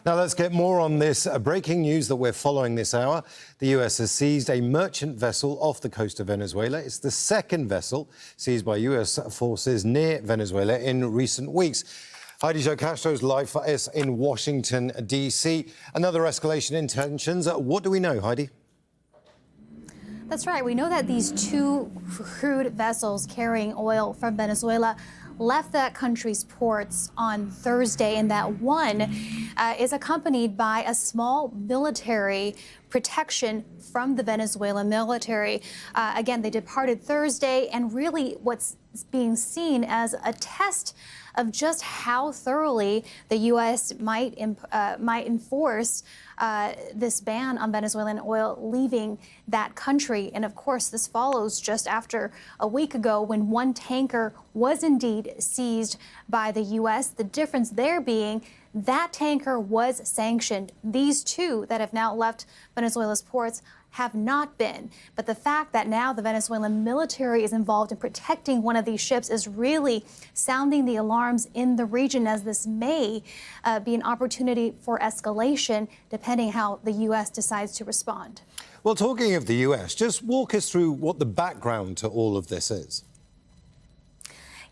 Now, let's get more on this breaking news that we're following this hour. The US has seized a merchant vessel off the coast of Venezuela. It's the second vessel seized by US forces near Venezuela in recent weeks. Heidi Zhou-Castro is live for us in Washington, D.C. Another escalation in tensions. What do we know, Heidi? That's right. We know that these two crude vessels carrying oil from Venezuela left that country's ports on Thursday, and that one is accompanied by a small military protection from the Venezuelan military. Again, they departed Thursday, and really what's being seen as a test of just how thoroughly the U.S. might enforce this ban on Venezuelan oil leaving that country. And of course, this follows just after a week ago when one tanker was indeed seized by the U.S. The difference there being that tanker was sanctioned. These two that have now left Venezuela's ports have not been. But the fact that now the Venezuelan military is involved in protecting one of these ships is really sounding the alarms in the region, as this may be an opportunity for escalation, depending how the U.S. decides to respond. Well, talking of the US, just walk us through what the background to all of this is.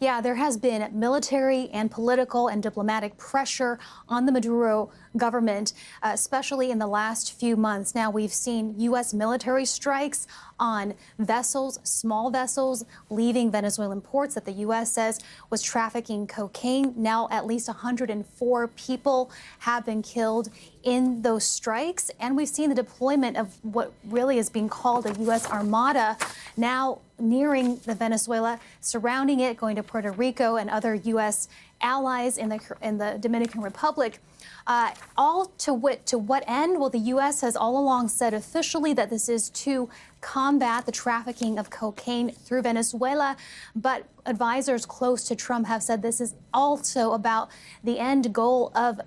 Yeah, there has been military and political and diplomatic pressure on the Maduro government, especially in the last few months. Now, we've seen U.S. military strikes on vessels, small vessels, leaving Venezuelan ports that the U.S. says was trafficking cocaine. Now, at least 104 people have been killed in those strikes. And we've seen the deployment of what really is being called a U.S. armada now nearing the Venezuela, surrounding it, going to Puerto Rico and other U.S. allies in the Dominican Republic. All to what end? Well, the U.S. has all along said officially that this is to combat the trafficking of cocaine through Venezuela. But advisors close to Trump have said this is also about the end goal of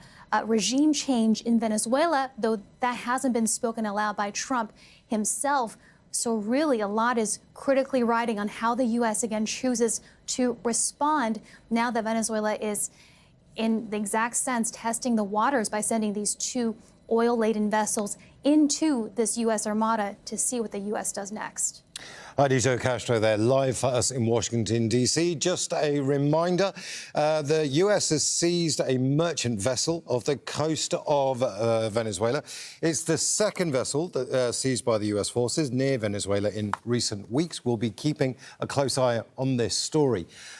regime change in Venezuela, though that hasn't been spoken aloud by Trump himself. So really, a lot is critically riding on how the U.S. again chooses to respond now that Venezuela is, in the exact sense, testing the waters by sending these two oil-laden vessels into this U.S. armada to see what the U.S. does next. Heidi Zhou-Castro there, live for us in Washington, D.C. Just a reminder, the U.S. has seized a merchant vessel off the coast of Venezuela. It's the second vessel that, seized by the U.S. forces near Venezuela in recent weeks. We'll be keeping a close eye on this story.